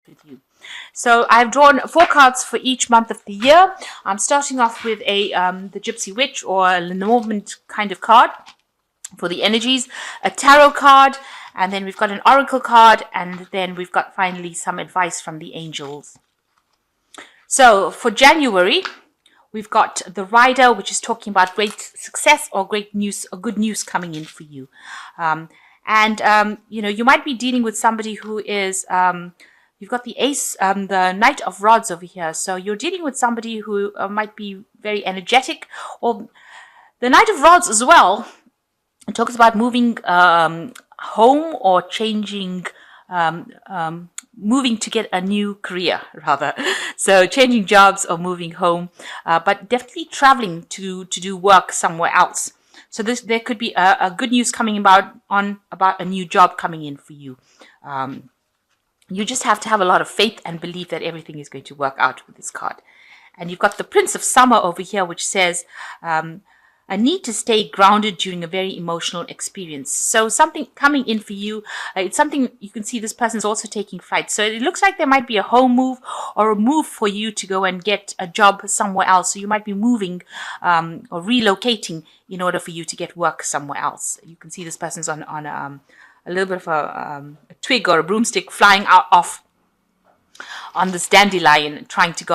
with you. So I've drawn 4 cards for each month of the year. I'm starting off with the Gypsy Witch or a Lenormand kind of card for the energies, a tarot card, and then we've got an oracle card, and then we've got finally some advice from the angels. So for January, we've got the Rider, which is talking about great success or great news or good news coming in for you. You might be dealing with somebody who is, you've got the Ace, the Knight of Rods over here. So you're dealing with somebody who might be very energetic, or the Knight of Rods as well. It talks about moving home or changing, moving to get a new career, rather. So changing jobs or moving home, but definitely traveling to do work somewhere else. So there could be a good news coming about a new job coming in for you. You just have to have a lot of faith and believe that everything is going to work out with this card. And you've got the Prince of Summer over here, which says a need to stay grounded during a very emotional experience. So something coming in for you, it's something you can see this person's also taking flight. So it looks like there might be a home move or a move for you to go and get a job somewhere else. So you might be moving or relocating in order for you to get work somewhere else. You can see this person's on a little bit of a twig or a broomstick flying off on this dandelion, trying to go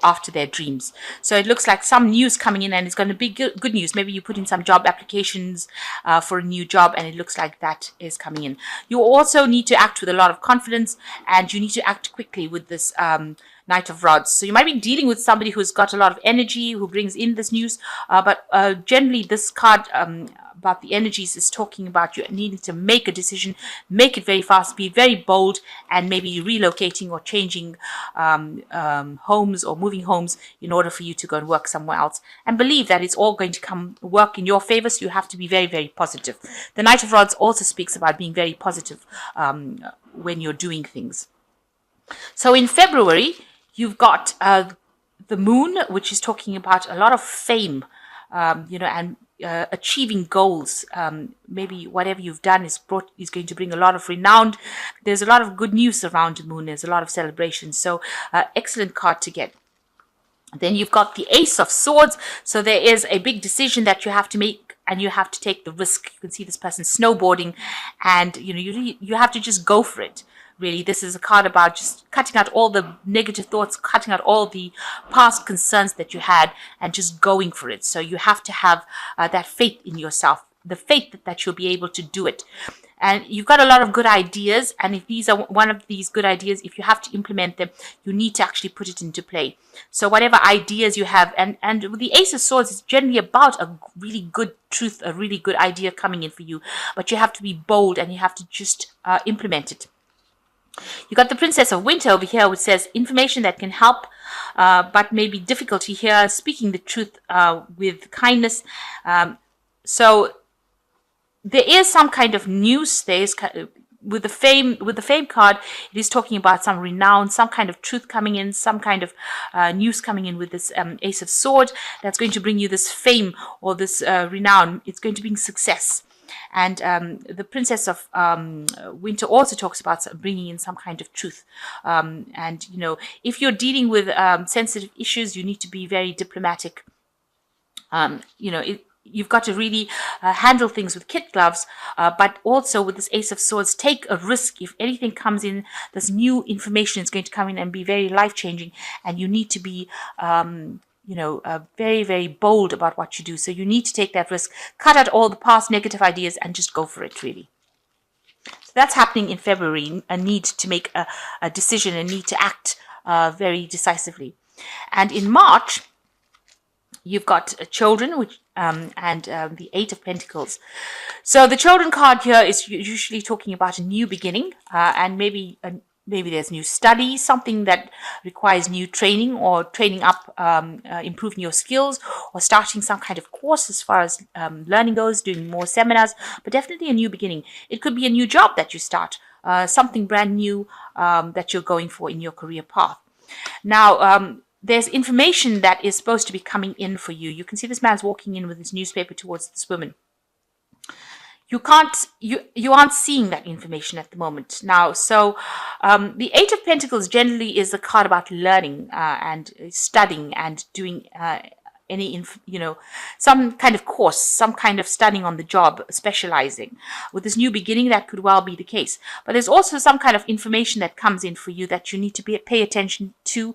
after their dreams. So it looks like some news coming in, and it's going to be good news. Maybe you put in some job applications for a new job, and it looks like that is coming in. You also need to act with a lot of confidence, and you need to act quickly with this Knight of Rods. So you might be dealing with somebody who's got a lot of energy, who brings in this news, but generally this card about the energies is talking about you needing to make a decision, make it very fast, be very bold, and maybe relocating or changing homes or moving homes in order for you to go and work somewhere else, and believe that it's all going to work in your favor. So you have to be very, very positive. The Knight of Rods also speaks about being very positive when you're doing things. So in February, you've got the Moon, which is talking about a lot of fame, and achieving goals. Maybe whatever you've done is going to bring a lot of renown. There's a lot of good news around the Moon. There's a lot of celebrations. So excellent card to get. Then you've got the Ace of Swords. So there is a big decision that you have to make, and you have to take the risk. You can see this person snowboarding, and you have to just go for it. Really, this is a card about just cutting out all the negative thoughts, cutting out all the past concerns that you had, and just going for it. So you have to have that faith in yourself, the faith that you'll be able to do it. And you've got a lot of good ideas, and if these are one of these good ideas, if you have to implement them, you need to actually put it into play. So whatever ideas you have, and with the Ace of Swords, it's generally about a really good truth, a really good idea coming in for you. But you have to be bold, and you have to just implement it. You got the Princess of Winter over here, which says information that can help, but maybe difficulty here, speaking the truth with kindness. So there is some kind of news. There is with the fame card. It is talking about some renown, some kind of truth coming in, some kind of news coming in with this Ace of Sword that's going to bring you this fame or this renown. It's going to bring success. And the Princess of Winter also talks about bringing in some kind of truth. If you're dealing with sensitive issues, you need to be very diplomatic. You've got to really handle things with kid gloves, but also with this Ace of Swords, take a risk. If anything comes in, this new information is going to come in and be very life-changing, and you need to be very, very bold about what you do. So you need to take that risk, cut out all the past negative ideas, and just go for it, really. So that's happening in February, a need to make a decision, a need to act very decisively. And in March, you've got children, which and the Eight of Pentacles. So the children card here is usually talking about a new beginning, and maybe there's new study, something that requires new training or training up, improving your skills, or starting some kind of course as far as learning goes, doing more seminars, but definitely a new beginning. It could be a new job that you start, something brand new that you're going for in your career path. Now, there's information that is supposed to be coming in for you. You can see this man's walking in with his newspaper towards this woman. you aren't seeing that information at the moment now. So the Eight of Pentacles generally is a card about learning and studying and doing some kind of course, some kind of studying on the job, specializing. With this new beginning, that could well be the case. But there's also some kind of information that comes in for you that you need to pay attention to.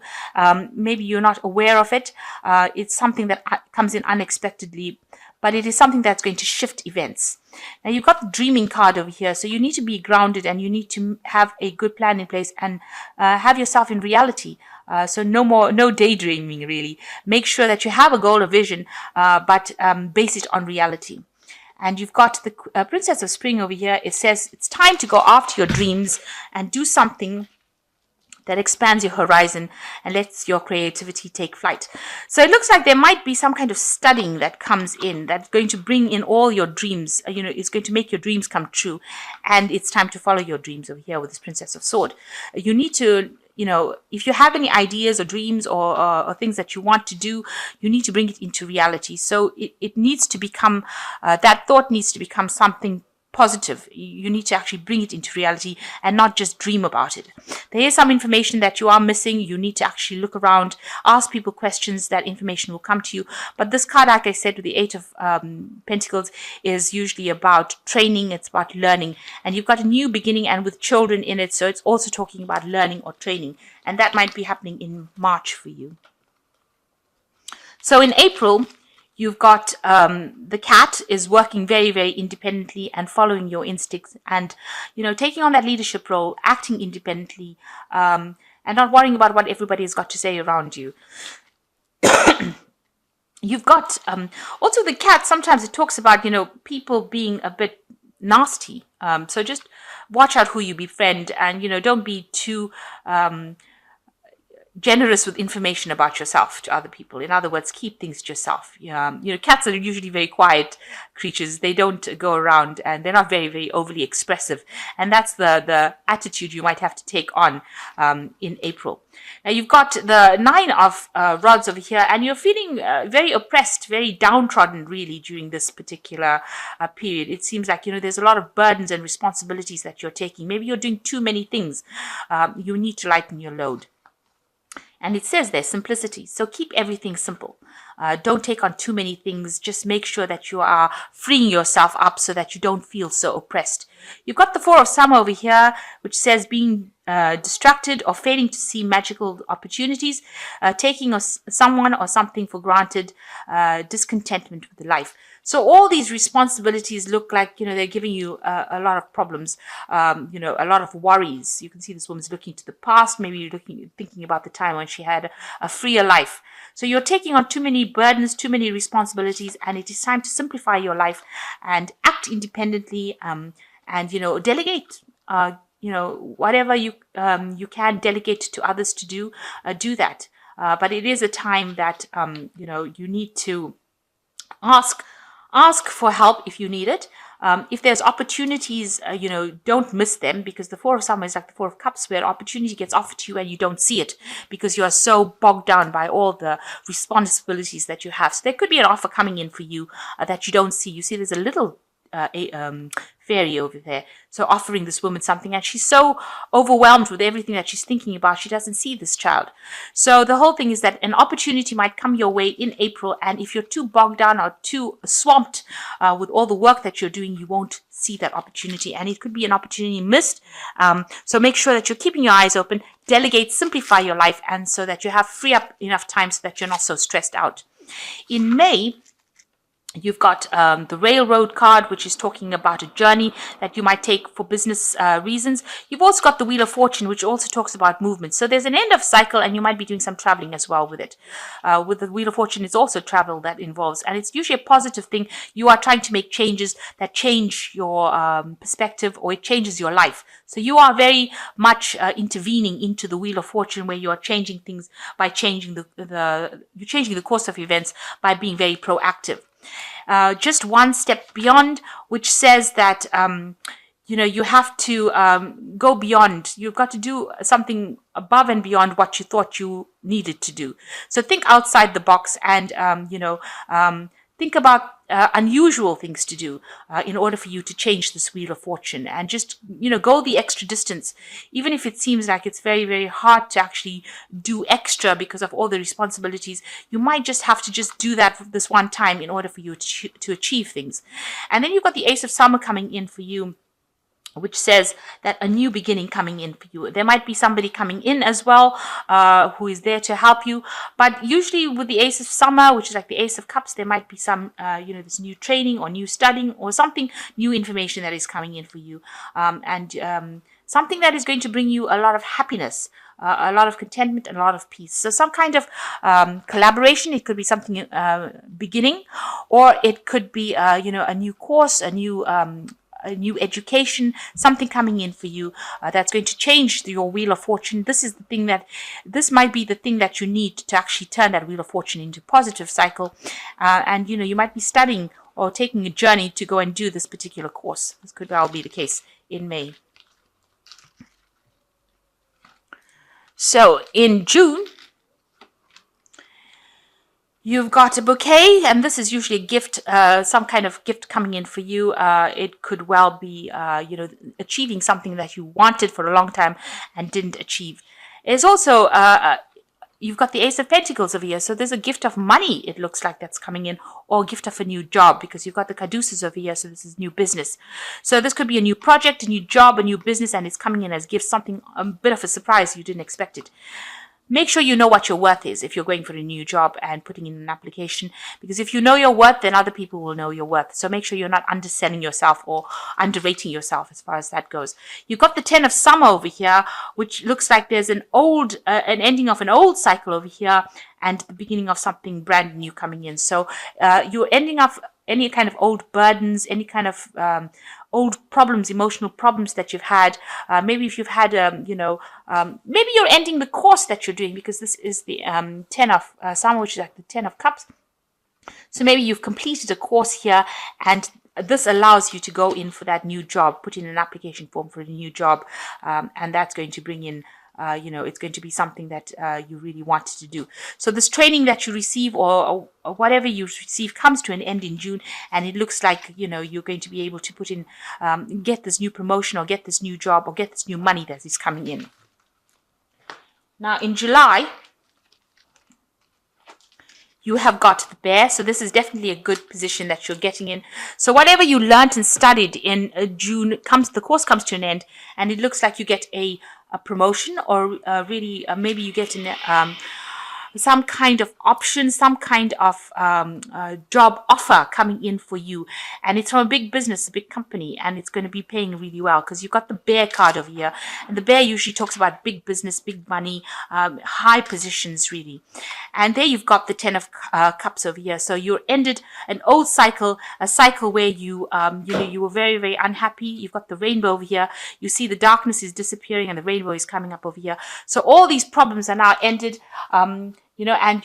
Maybe you're not aware of it. It's something that comes in unexpectedly, but it is something that's going to shift events. Now, you've got the dreaming card over here, so you need to be grounded and you need to have a good plan in place and have yourself in reality. So no daydreaming, really. Make sure that you have a goal or vision, but base it on reality. And you've got the Princess of Spring over here. It says it's time to go after your dreams and do something that expands your horizon and lets your creativity take flight. So it looks like there might be some kind of studying that comes in that's going to bring in all your dreams. It's going to make your dreams come true. And it's time to follow your dreams over here with this Princess of Sword. You need to, if you have any ideas or dreams or things that you want to do, you need to bring it into reality. So it needs to become, that thought needs to become something positive. You need to actually bring it into reality and not just dream about it. There is some information that you are missing. You need to actually look around, ask people questions. That information will come to you. But this card, like I said, with the Eight of Pentacles, is usually about training. It's about learning. And you've got a new beginning and with children in it. So it's also talking about learning or training. And that might be happening in March for you. So in April, you've got the cat is working very, very independently and following your instincts and, taking on that leadership role, acting independently, and not worrying about what everybody's got to say around you. You've got also the cat. Sometimes it talks about, people being a bit nasty. So just watch out who you befriend and, don't be too generous with information about yourself to other people. In other words, keep things to yourself. Cats are usually very quiet creatures. They don't go around and they're not very, very overly expressive. And that's the attitude you might have to take on in April. Now, you've got the Nine of Rods over here, and you're feeling very oppressed, very downtrodden, really, during this particular period. It seems like, there's a lot of burdens and responsibilities that you're taking. Maybe you're doing too many things. You need to lighten your load. And it says there's simplicity. So keep everything simple. Don't take on too many things. Just make sure that you are freeing yourself up so that you don't feel so oppressed. You've got the Four of Summer over here, which says being distracted or failing to see magical opportunities, taking someone or something for granted, discontentment with life. So all these responsibilities look like, they're giving you a lot of problems, a lot of worries. You can see this woman's looking to the past. Maybe you're thinking about the time when she had a freer life. So you're taking on too many burdens, too many responsibilities, and it is time to simplify your life and act independently, and, delegate. Whatever you can delegate to others to do that. But it is a time that, you need to ask for help if you need it. If there's opportunities, don't miss them, because the Four of Summer is like the Four of Cups, where opportunity gets offered to you and you don't see it because you are so bogged down by all the responsibilities that you have. So there could be an offer coming in for you that you don't see. You see there's a little fairy over there, so offering this woman something, and she's so overwhelmed with everything that she's thinking about, she doesn't see this child. So the whole thing is that an opportunity might come your way in April, and if you're too bogged down or too swamped with all the work that you're doing, you won't see that opportunity, and it could be an opportunity missed. So make sure that you're keeping your eyes open, delegate, simplify your life, and so that you have free up enough time so that you're not so stressed out. In May, you've got the Railroad card, which is talking about a journey that you might take for business reasons. You've also got the Wheel of Fortune, which also talks about movement. So there's an end of cycle, and you might be doing some traveling as well with it. With the Wheel of Fortune, it's also travel that involves, and it's usually a positive thing. You are trying to make changes that change your perspective, or it changes your life. So you are very much intervening into the Wheel of Fortune, where you are changing things by changing you're changing the course of events by being very proactive. Just one step beyond, which says that you have to go beyond. You've got to do something above and beyond what you thought you needed to do. So think outside the box and think about unusual things to do in order for you to change this wheel of fortune, and just, go the extra distance, even if it seems like it's very, very hard to actually do extra because of all the responsibilities. You might just have to just do that this one time in order for you to achieve things. And then you've got the Ace of Summer coming in for you, which says that a new beginning coming in for you. There might be somebody coming in as well who is there to help you. But usually with the Ace of Summer, which is like the Ace of Cups, there might be some, this new training or new studying or something, new information that is coming in for you. And something that is going to bring you a lot of happiness, a lot of contentment, and a lot of peace. So some kind of collaboration. It could be something beginning, or it could be, a new course, a new education, something coming in for you that's going to change your wheel of fortune. This might be the thing that you need to actually turn that wheel of fortune into a positive cycle. And you might be studying or taking a journey to go and do this particular course. This could well be the case in May. So in June, you've got a bouquet, and this is usually a gift, some kind of gift coming in for you. It could well be, achieving something that you wanted for a long time and didn't achieve. It's also, you've got the Ace of Pentacles over here. So there's a gift of money, it looks like, that's coming in, or a gift of a new job, because you've got the Caduceus over here. So this is new business. So this could be a new project, a new job, a new business, and it's coming in as gifts, something, a bit of a surprise. You didn't expect it. Make sure you know what your worth is if you're going for a new job and putting in an application, because if you know your worth, then other people will know your worth. So make sure you're not underselling yourself or underrating yourself as far as that goes. You've got the 10 of Summer over here, which looks like there's an ending of an old cycle over here and the beginning of something brand new coming in. So you're ending up any kind of old burdens, any kind of old problems, emotional problems that you've had. Maybe if you've had, maybe you're ending the course that you're doing, because this is the 10 of Summer, which is like the 10 of Cups. So maybe you've completed a course here, and this allows you to go in for that new job, put in an application form for a new job, and that's going to bring in it's going to be something that you really wanted to do. So this training that you receive, or whatever you receive, comes to an end in June, and it looks like, you're going to be able to put in, get this new promotion, or get this new job, or get this new money that is coming in. Now in July, you have got the Bear. So this is definitely a good position that you're getting in. So whatever you learned and studied in June, the course comes to an end, and it looks like you get a promotion, or maybe you get some kind of option, some kind of job offer coming in for you, and it's from a big business, a big company, and it's going to be paying really well, because you've got the Bear card over here, and the Bear usually talks about big business, big money, high positions, really. And there you've got the 10 of Cups over here. So you ended an old cycle, a cycle where you were very, very unhappy. You've got the rainbow over here. You see the darkness is disappearing and the rainbow is coming up over here. So all these problems are now ended, and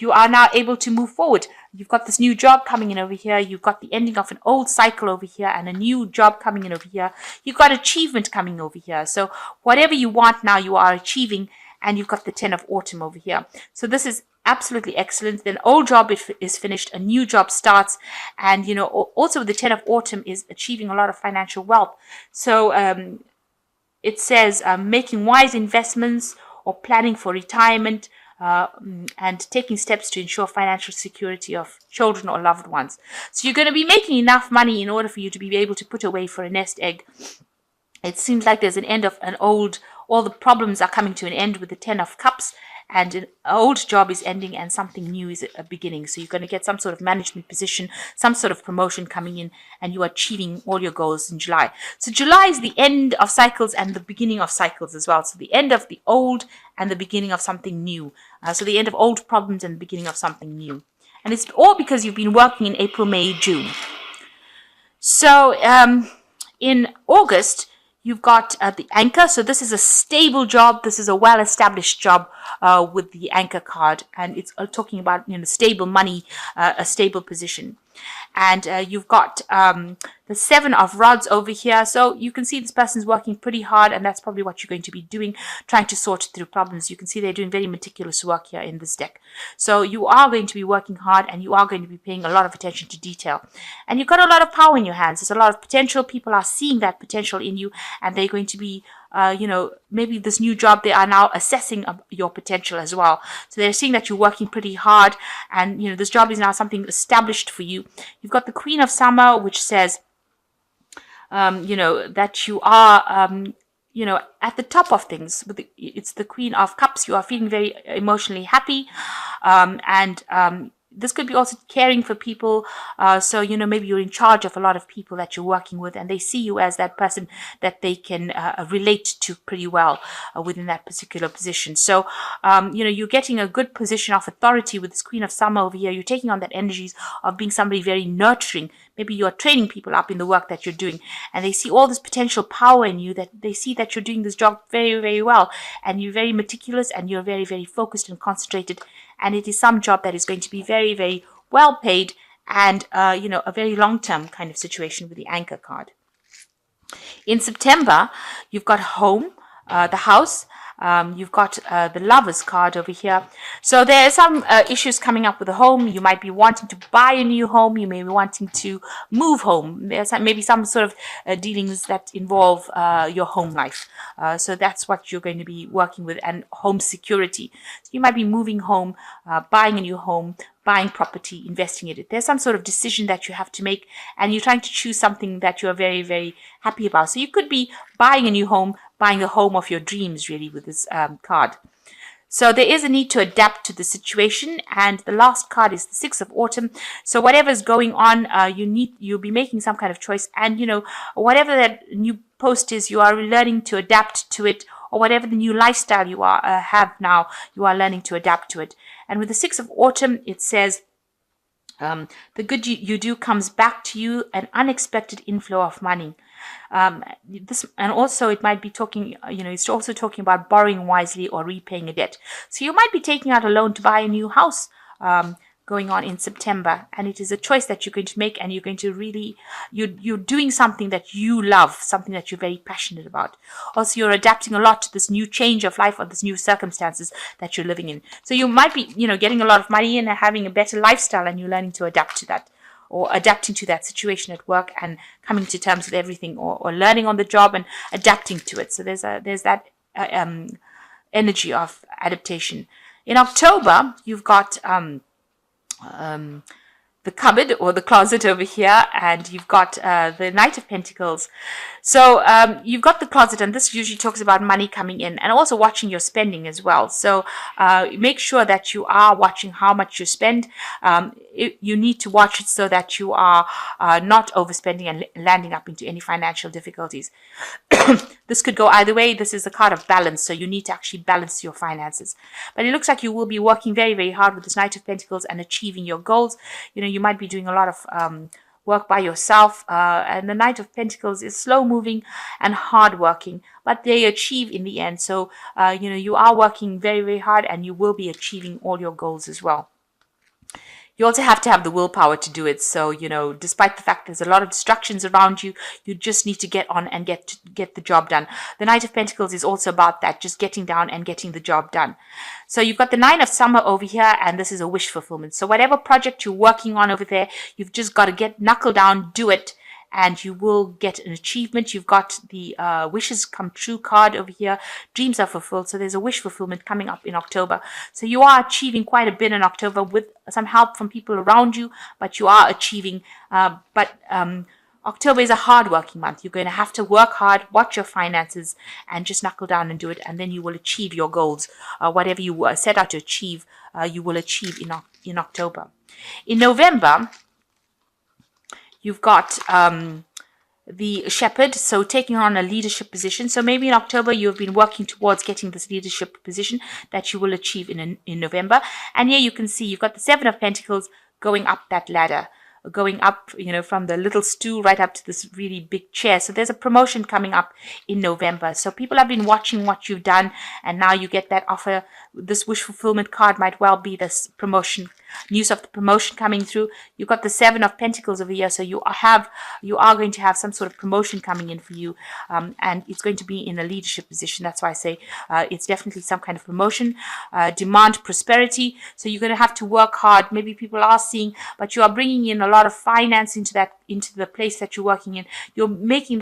you are now able to move forward. You've got this new job coming in over here. You've got the ending of an old cycle over here, and a new job coming in over here. You've got achievement coming over here. So whatever you want now, you are achieving, and you've got the 10 of Autumn over here. So this is absolutely excellent. Then old job is finished, a new job starts, and also the 10 of Autumn is achieving a lot of financial wealth. So it says making wise investments or planning for retirement, and taking steps to ensure financial security of children or loved ones. So you're going to be making enough money in order for you to be able to put away for a nest egg. It seems like there's an end of all the problems are coming to an end with the 10 of Cups, and an old job is ending and something new is beginning. So you're going to get some sort of management position, some sort of promotion coming in, and you are achieving all your goals in July. So July is the end of cycles and the beginning of cycles as well. So the end of the old and the beginning of something new. So the end of old problems and the beginning of something new. And it's all because you've been working in April, May, June. So in August, you've got the Anchor. So this is a stable job. This is a well-established job with the Anchor card. And it's talking about stable money, a stable position. And you've got the Seven of Rods over here. So you can see this person's working pretty hard, and that's probably what you're going to be doing, trying to sort through problems. You can see they're doing very meticulous work here in this deck. So you are going to be working hard, and you are going to be paying a lot of attention to detail. And you've got a lot of power in your hands. There's a lot of potential. People are seeing that potential in you, and they're going to be maybe this new job, they are now assessing your potential as well. So they're seeing that you're working pretty hard, and this job is now something established for you. You've got the Queen of Summer, which says that you are at the top of things. It's the Queen of Cups. You are feeling very emotionally happy, and this could be also caring for people. So maybe you're in charge of a lot of people that you're working with, and they see you as that person that they can relate to pretty well within that particular position. So you're getting a good position of authority with this Queen of Summer over here. You're taking on that energies of being somebody very nurturing. Maybe you're training people up in the work that you're doing, and they see all this potential power in you, that they see that you're doing this job very, very well, and you're very meticulous, and you're very, very focused and concentrated. And it is some job that is going to be very, very well paid, and a very long-term kind of situation with the Anchor card. In September, you've got home, the house. You've got the Lovers card over here. So there are some issues coming up with the home. You might be wanting to buy a new home. You may be wanting to move home. There's maybe some sort of dealings that involve your home life. So that's what you're going to be working with, and home security. So you might be moving home, buying a new home, buying property, investing in it. There's some sort of decision that you have to make, and you're trying to choose something that you're very, very happy about. So you could be buying a new home, buying the home of your dreams, really, with this card. So there is a need to adapt to the situation. And the last card is the Six of Autumn. So whatever's going on, you'll be making some kind of choice. And, whatever that new post is, you are learning to adapt to it, or whatever the new lifestyle you have now, you are learning to adapt to it. And with the Six of Autumn, it says, the good you do comes back to you, an unexpected inflow of money. And also it might be talking, it's also talking about borrowing wisely or repaying a debt. So you might be taking out a loan to buy a new house, going on in September, and it is a choice that you're going to make, and you're going to really, you're doing something that you love, something that you're very passionate about. Also, you're adapting a lot to this new change of life or this new circumstances that you're living in. So you might be, getting a lot of money and having a better lifestyle, and you're learning to adapt to that, or adapting to that situation at work and coming to terms with everything, or learning on the job and adapting to it. So there's that energy of adaptation. In October, you've got the cupboard or the closet over here, and you've got the Knight of Pentacles. So you've got the closet, and this usually talks about money coming in, and also watching your spending as well. So make sure that you are watching how much you spend. You need to watch it so that you are not overspending and landing up into any financial difficulties. This could go either way. This is a card of balance, so you need to actually balance your finances. But it looks like you will be working very, very hard with this Knight of Pentacles and achieving your goals. You might be doing a lot of work by yourself, and the Knight of Pentacles is slow moving and hard working, but they achieve in the end. So you are working very, very hard, and you will be achieving all your goals as well. You also have to have the willpower to do it. So, despite the fact there's a lot of distractions around you, you just need to get on and get the job done. The Knight of Pentacles is also about that, just getting down and getting the job done. So you've got the Nine of Summer over here, and this is a wish fulfillment. So whatever project you're working on over there, you've just got to knuckle down, do it, and you will get an achievement. You've got the wishes come true card over here. Dreams are fulfilled. So there's a wish fulfillment coming up in October. So you are achieving quite a bit in October with some help from people around you, but you are achieving. October is a hard-working month. You're going to have to work hard, watch your finances, and just knuckle down and do it, and then you will achieve your goals. Whatever you set out to achieve, you will achieve in October. In November, you've got the Shepherd, so taking on a leadership position. So maybe in October you've been working towards getting this leadership position that you will achieve in November. And here you can see you've got the Seven of Pentacles going up that ladder. going up, from the little stool right up to this really big chair. So there's a promotion coming up in November. So people have been watching what you've done, and now you get that offer. This wish fulfillment card might well be this promotion, news of the promotion coming through. You've got the Seven of Pentacles over here, so you are going to have some sort of promotion coming in for you, and it's going to be in a leadership position. That's why I say it's definitely some kind of promotion. Demand prosperity, so you're going to have to work hard. Maybe people are seeing, but you are bringing in a lot of finance into the place that you're working in. You're making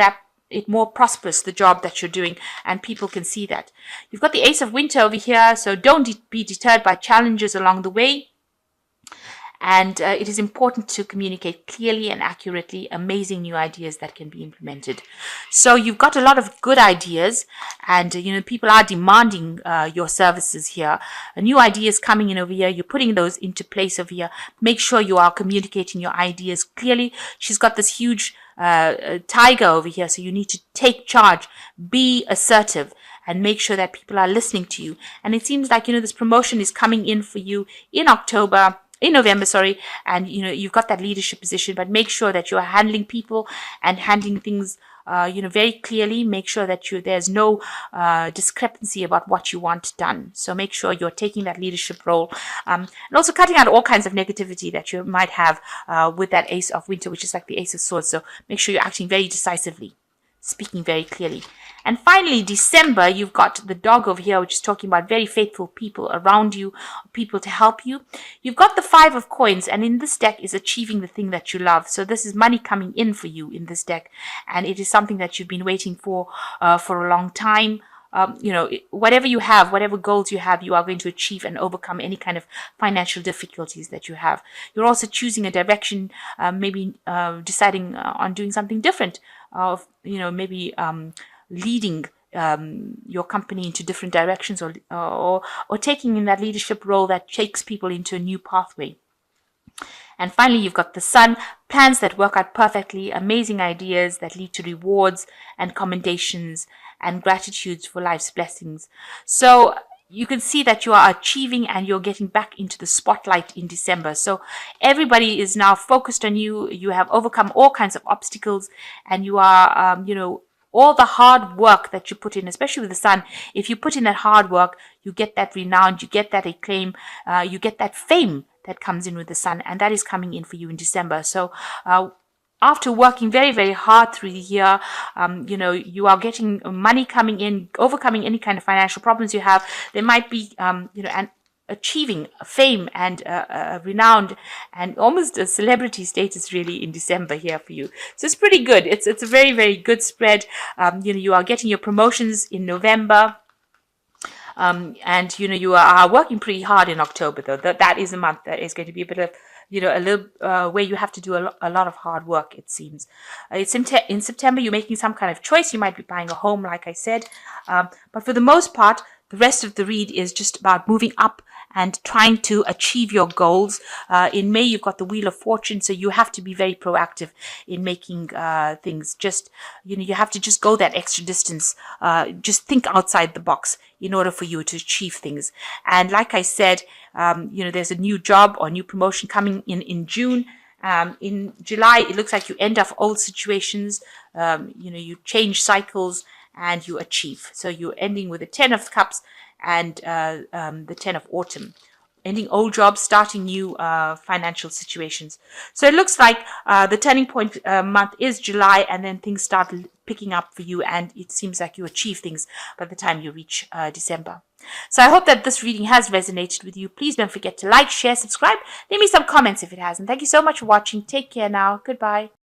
it more prosperous, the job that you're doing, and people can see that. You've got the Ace of Winter over here, so don't be deterred by challenges along the way. And it is important to communicate clearly and accurately amazing new ideas that can be implemented. So you've got a lot of good ideas, and people are demanding your services here. New ideas coming in over here. You're putting those into place over here. Make sure you are communicating your ideas clearly. She's got this huge tiger over here, so you need to take charge, be assertive, and make sure that people are listening to you. And it seems like this promotion is coming in for you in November, and you've got that leadership position, but make sure that you're handling people and handling things very clearly. Make sure that there's no discrepancy about what you want done. So make sure you're taking that leadership role, and also cutting out all kinds of negativity that you might have with that Ace of Winter, which is like the Ace of Swords. So make sure you're acting very decisively, speaking very clearly. And finally, December, you've got the dog over here, which is talking about very faithful people around you, people to help you. You've got the Five of Coins, and in this deck is achieving the thing that you love. So this is money coming in for you in this deck, and it is something that you've been waiting for a long time. Whatever you have, whatever goals you have, you are going to achieve and overcome any kind of financial difficulties that you have. You're also choosing a direction, maybe deciding on doing something different, maybe leading your company into different directions, or taking in that leadership role that takes people into a new pathway. And finally, you've got the Sun, plans that work out perfectly, amazing ideas that lead to rewards and commendations and gratitudes for life's blessings. So you can see that you are achieving and you're getting back into the spotlight in December. So everybody is now focused on you. You have overcome all kinds of obstacles, and you are, all the hard work that you put in, especially with the Sun. If you put in that hard work, you get that renown, you get that acclaim, you get that fame that comes in with the Sun, and that is coming in for you in December. So after working very, very hard through the year, you are getting money coming in, overcoming any kind of financial problems you have. There might be, and achieving fame and renowned and almost a celebrity status really in December here for you. So it's pretty good. It's a very, very good spread. You are getting your promotions in November. And you are working pretty hard in October, though. That is a month that is going to be a bit of, a little where you have to do a lot of hard work, it seems. It's in September, you're making some kind of choice. You might be buying a home, like I said. But for the most part, the rest of the read is just about moving up and trying to achieve your goals. In May, you've got the Wheel of Fortune, so you have to be very proactive in making things. Just, you have to just go that extra distance. Just think outside the box in order for you to achieve things. And like I said, there's a new job or new promotion coming in June. In July, it looks like you end off old situations. You change cycles and you achieve. So you're ending with the 10 of Cups and the 10 of Autumn. Ending old jobs, starting new financial situations. So it looks like the turning point month is July, and then things start picking up for you, and it seems like you achieve things by the time you reach December. So I hope that this reading has resonated with you. Please don't forget to like, share, subscribe. Leave me some comments if it has. And thank you so much for watching. Take care now. Goodbye.